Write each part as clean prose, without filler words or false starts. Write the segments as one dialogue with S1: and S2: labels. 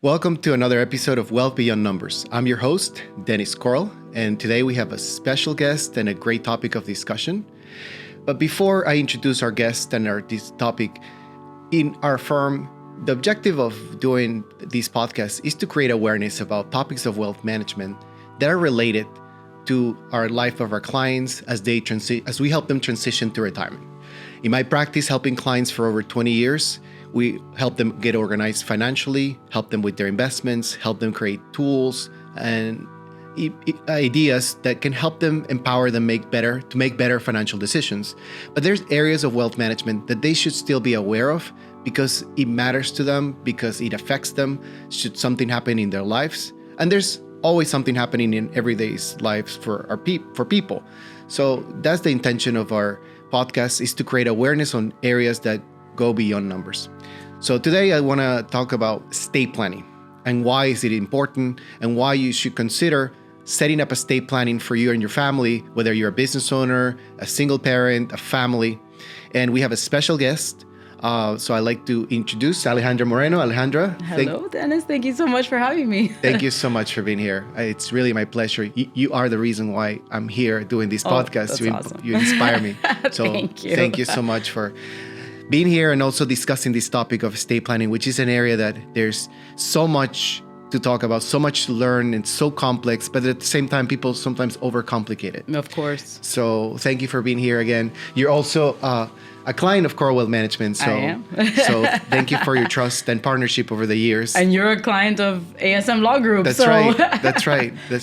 S1: Welcome to another episode of Wealth Beyond Numbers. I'm your host, Dennis Coral, and today we have a special guest and a great topic of discussion. But before I introduce our guest and this topic, in our firm, the objective of doing these podcasts is to create awareness about topics of wealth management that are related to our life of our clients as we help them transition to retirement. In my practice, helping clients for over 20 years, we help them get organized financially, help them with their investments, help them create tools and ideas that can help them empower them to make better financial decisions. But there's areas of wealth management that they should still be aware of because it matters to them, because it affects them should something happen in their lives. And there's always something happening in everyday's lives for people. So that's the intention of our podcast, is to create awareness on areas that go beyond numbers. So today I want to talk about estate planning and why is it important and why you should consider setting up estate planning for you and your family, whether you're a business owner, a single parent, a family. And we have a special guest. So I'd like to introduce Alejandra Moreno. Alejandra.
S2: Hello, Dennis. Thank you so much for having me.
S1: Thank you so much for being here. It's really my pleasure. You are the reason why I'm here doing this podcast.
S2: That's awesome.
S1: You inspire me. So
S2: Thank you
S1: so much for being here and also discussing this topic of estate planning, which is an area that there's so much to talk about, so much to learn. It's so complex, but at the same time, people sometimes overcomplicate it.
S2: Of course.
S1: So thank you for being here again. You're also a client of Coral Wealth Management. So,
S2: I am.
S1: So thank you for your trust and partnership over the years.
S2: And you're a client of ASM Law Group.
S1: Right. That's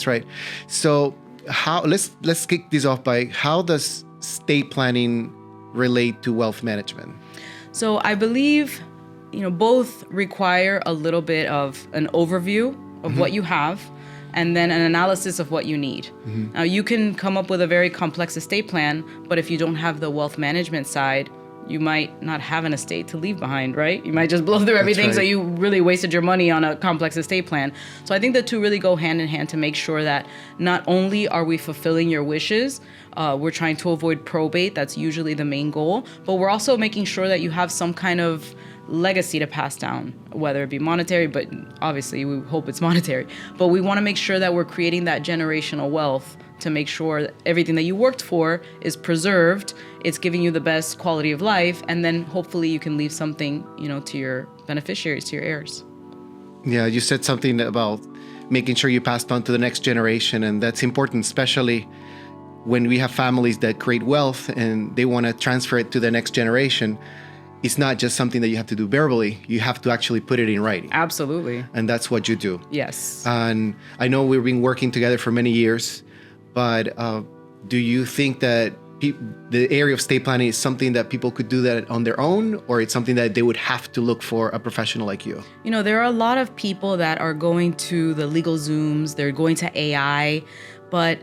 S1: right. So let's kick this off by how does estate planning relate to wealth management?
S2: So I believe, both require a little bit of an overview of what you have and then an analysis of what you need. Now, you can come up with a very complex estate plan, but if you don't have the wealth management side, you might not have an estate to leave behind, right? You might just blow through everything, right. So you really wasted your money on a complex estate plan. So I think the two really go hand in hand to make sure that not only are we fulfilling your wishes, we're trying to avoid probate, that's usually the main goal, but we're also making sure that you have some kind of legacy to pass down, whether it be monetary, but obviously we hope it's monetary. But we want to make sure that we're creating that generational wealth to make sure that everything that you worked for is preserved, it's giving you the best quality of life, and then hopefully you can leave something, to your beneficiaries, to your heirs.
S1: Yeah, you said something about making sure you passed on to the next generation, and that's important, especially when we have families that create wealth and they want to transfer it to the next generation. It's not just something that you have to do verbally. You have to actually put it in writing.
S2: Absolutely.
S1: And that's what you do.
S2: Yes.
S1: And I know we've been working together for many years, but do you think that the area of estate planning is something that people could do that on their own, or it's something that they would have to look for a professional like you?
S2: There are a lot of people that are going to the legal Zooms, they're going to AI, but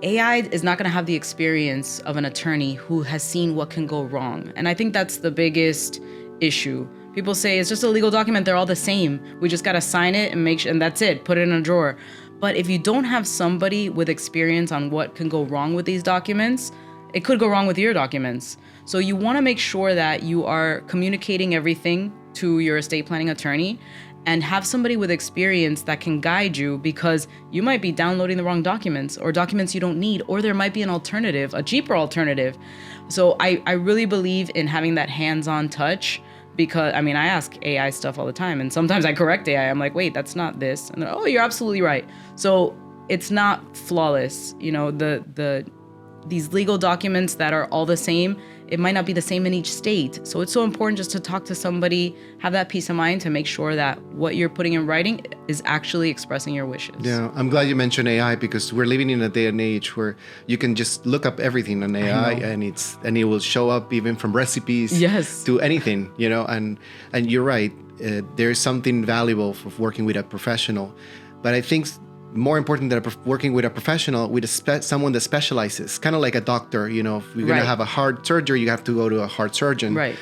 S2: AI is not going to have the experience of an attorney who has seen what can go wrong. And I think that's the biggest issue. People say it's just a legal document, they're all the same. We just got to sign it and make sure, and that's it, put it in a drawer. But if you don't have somebody with experience on what can go wrong with these documents, it could go wrong with your documents. So you want to make sure that you are communicating everything to your estate planning attorney and have somebody with experience that can guide you, because you might be downloading the wrong documents or documents you don't need, or there might be an alternative, a cheaper alternative. So I really believe in having that hands-on touch, because I ask AI stuff all the time, and sometimes I correct AI. I'm like, wait, that's not this. And they're, oh, you're absolutely right. So it's not flawless. These legal documents that are all the same, it might not be the same in each state. So it's so important just to talk to somebody, have that peace of mind to make sure that what you're putting in writing is actually expressing your wishes.
S1: Yeah, I'm glad you mentioned AI, because we're living in a day and age where you can just look up everything on AI and it will show up even from recipes to anything, and you're right. There's something valuable for working with a professional, but I think more important than working with a professional, with someone that specializes, kind of like a doctor. If you're going to have a heart surgery, you have to go to a heart surgeon.
S2: Right.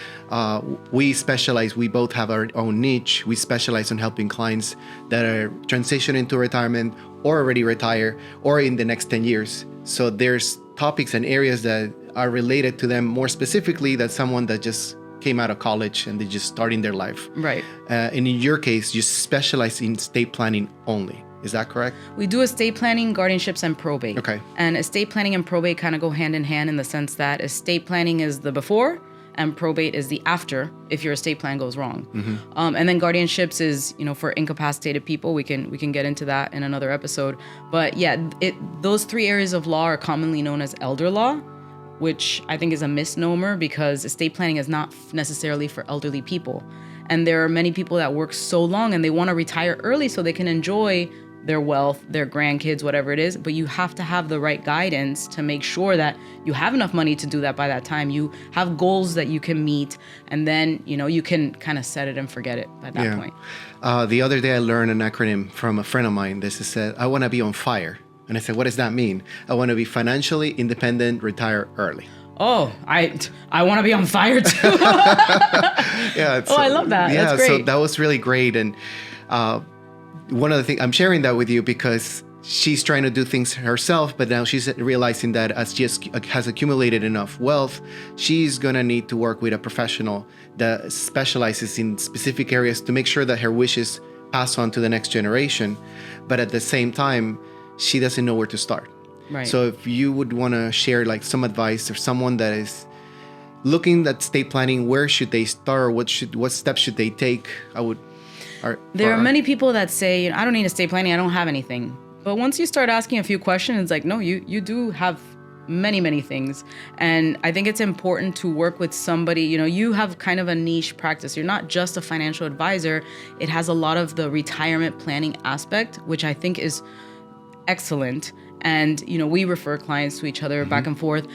S1: We specialize. We both have our own niche. We specialize on helping clients that are transitioning to retirement or already retire or in the next 10 years. So there's topics and areas that are related to them more specifically than someone that just came out of college and they're just starting their life.
S2: Right.
S1: And in your case, you specialize in estate planning only. Is that correct?
S2: We do estate planning, guardianships, and probate.
S1: Okay.
S2: And estate planning and probate kind of go hand in hand in the sense that estate planning is the before and probate is the after if your estate plan goes wrong. And then guardianships is, for incapacitated people. We can get into that in another episode. But yeah, those three areas of law are commonly known as elder law, which I think is a misnomer because estate planning is not necessarily for elderly people. And there are many people that work so long and they want to retire early so they can enjoy their wealth, their grandkids, whatever it is. But you have to have the right guidance to make sure that you have enough money to do that by that time. You have goals that you can meet, and then, you can kind of set it and forget it by that point.
S1: The other day I learned an acronym from a friend of mine. This is said, I want to be on fire. And I said, what does that mean? I want to be financially independent, retire early.
S2: Oh, I want to be on fire too.
S1: Yeah.
S2: I love that.
S1: Yeah,
S2: that's great.
S1: So that was really great. And one of the things, I'm sharing that with you because she's trying to do things herself, but now she's realizing that as she has accumulated enough wealth, she's going to need to work with a professional that specializes in specific areas to make sure that her wishes pass on to the next generation. But at the same time, she doesn't know where to start.
S2: Right.
S1: So if you would want to share like some advice or someone that is looking at estate planning, where should they start? What steps should they take? There
S2: are many people that say, I don't need estate planning. I don't have anything. But once you start asking a few questions, it's like, no, you do have many, many things. And I think it's important to work with somebody, you have kind of a niche practice. You're not just a financial advisor. It has a lot of the retirement planning aspect, which I think is excellent. And, we refer clients to each other back and forth.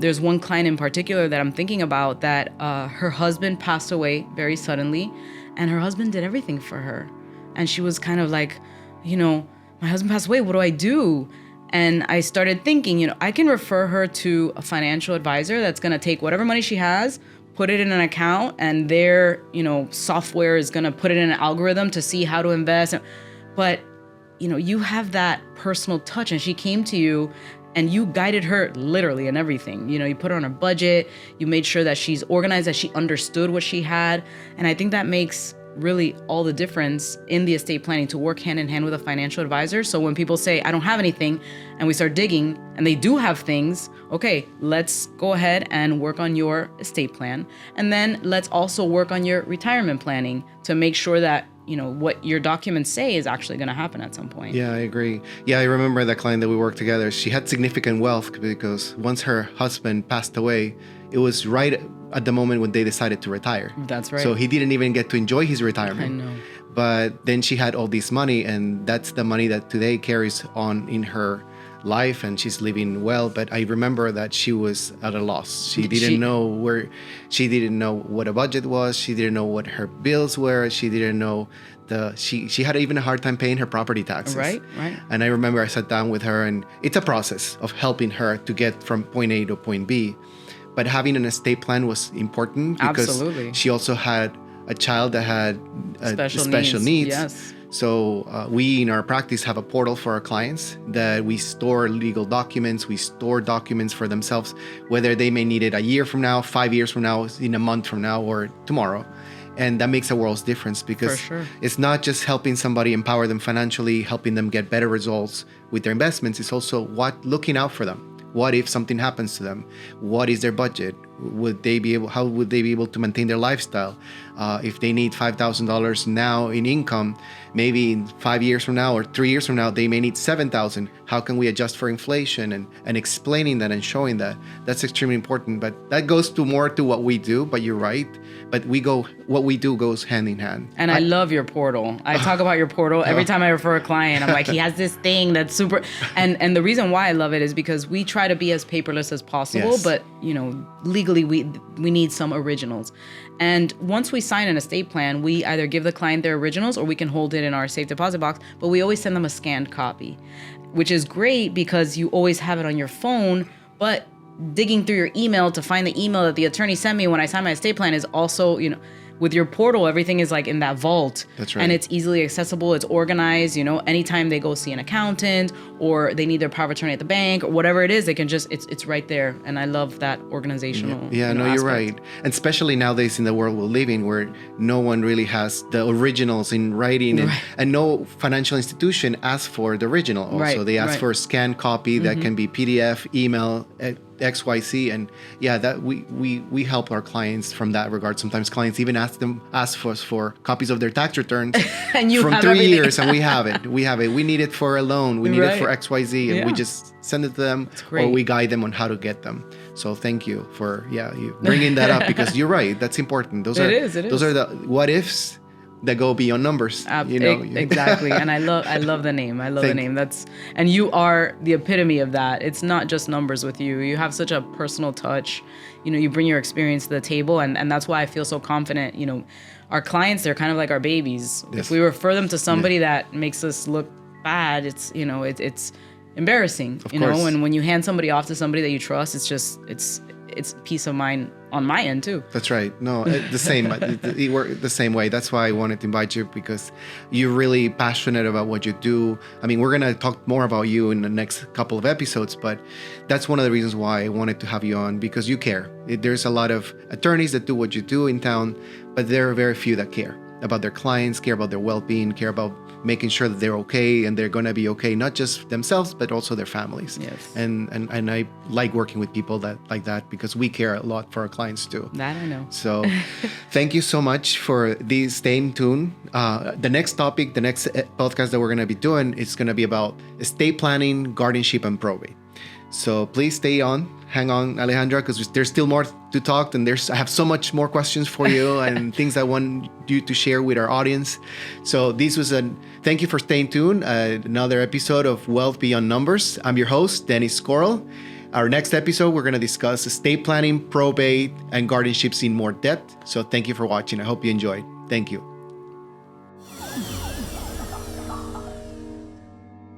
S2: There's one client in particular that I'm thinking about that her husband passed away very suddenly, and her husband did everything for her. And she was kind of like, my husband passed away. What do I do? And I started thinking, I can refer her to a financial advisor that's going to take whatever money she has, put it in an account, and their, software is going to put it in an algorithm to see how to invest. But you have that personal touch, and she came to you and you guided her literally in everything. You put her on a budget, you made sure that she's organized, that she understood what she had. And I think that makes really all the difference in the estate planning to work hand in hand with a financial advisor. So when people say, I don't have anything, and we start digging and they do have things, okay, let's go ahead and work on your estate plan. And then let's also work on your retirement planning to make sure that what your documents say is actually going to happen at some point.
S1: Yeah, I agree. Yeah, I remember that client that we worked together. She had significant wealth because once her husband passed away, it was right at the moment when they decided to retire.
S2: That's right.
S1: So he didn't even get to enjoy his retirement.
S2: I know.
S1: But then she had all this money, and that's the money that today carries on in her life, and she's living well. But I remember that she was at a loss. She didn't know what a budget was. She didn't know what her bills were. She didn't know she had even a hard time paying her property taxes.
S2: Right.
S1: And I remember I sat down with her, and it's a process of helping her to get from point A to point B. But having an estate plan was important because
S2: Absolutely.
S1: she also had a child that had special needs.
S2: Yes.
S1: So we in our practice have a portal for our clients that we store legal documents. We store documents for themselves, whether they may need it a year from now, 5 years from now, in a month from now, or tomorrow. And that makes a world's difference because it's not just helping somebody empower them financially, helping them get better results with their investments. It's also looking out for them. What if something happens to them? What is their budget? How would they be able to maintain their lifestyle? If they need $5,000 now in income, maybe in 5 years from now or 3 years from now, they may need $7,000. How can we adjust for inflation? And explaining that and showing that's extremely important. But that goes more to what we do, but you're right. But what we do goes hand in hand.
S2: And I love your portal. I talk about your portal every time I refer a client. I'm like, he has this thing that's super. And the reason why I love it is because we try to be as paperless as possible,
S1: Yes.
S2: but legally we need some originals. And once we sign an estate plan, we either give the client their originals or we can hold it in our safe deposit box, but we always send them a scanned copy, which is great because you always have it on your phone, but digging through your email to find the email that the attorney sent me when I signed my estate plan is also, with your portal, everything is like in that vault.
S1: That's right.
S2: And it's easily accessible. It's organized. Anytime they go see an accountant or they need their power of attorney at the bank or whatever it is, they can just, it's right there. And I love that organizational.
S1: Yeah, no, you're right. And especially nowadays in the world we're living where no one really has the originals in writing and no financial institution asks for the original also.
S2: Right,
S1: They ask
S2: right.
S1: for a scanned copy that can be PDF, email, XYZ. And yeah, that we help our clients from that regard. Sometimes clients even ask us for copies of their tax returns
S2: And you
S1: from
S2: have
S1: 3
S2: everything.
S1: years, and we have it. We need it for a loan. We need it for
S2: Right.
S1: XYZ, and we
S2: Yeah.
S1: just send it to them,
S2: great.
S1: or we guide them on how to get them. So thank you for you bringing that up, because you're right. That's important. Those
S2: It is.
S1: those are the what ifs that go beyond numbers.
S2: Exactly. And I love the name. I love the
S1: Thank
S2: name. And you are the epitome of that. It's not just numbers with you. You have such a personal touch. You bring your experience to the table, and that's why I feel so confident. Our clients, they're kind of like our babies.
S1: Yes.
S2: If we refer them to somebody that makes us look bad, it's it's embarrassing.
S1: Of course.
S2: And when you hand somebody off to somebody that you trust, it's just it's peace of mind on my end too.
S1: That's right. No, the same. You work the same way. That's why I wanted to invite you, because you're really passionate about what you do. I mean, we're going to talk more about you in the next couple of episodes, but that's one of the reasons why I wanted to have you on, because you care. There's a lot of attorneys that do what you do in town, but there are very few that care about their clients, care about their well-being, care about making sure that they're okay and they're going to be okay, not just themselves, but also their families.
S2: Yes.
S1: And I like working with people like that, because we care a lot for our clients too.
S2: That I know.
S1: So thank you so much for these. Staying tuned. The next topic, the next podcast that we're going to be doing, is going to be about estate planning, guardianship, and probate. So please hang on, Alejandra, because there's still more to talk, and I have so much more questions for you and things I want you to share with our audience. So thank you for staying tuned. Another episode of Wealth Beyond Numbers. I'm your host, Dennis Squirrel. Our next episode, we're going to discuss estate planning, probate, and guardianships in more depth. So thank you for watching. I hope you enjoyed. Thank you.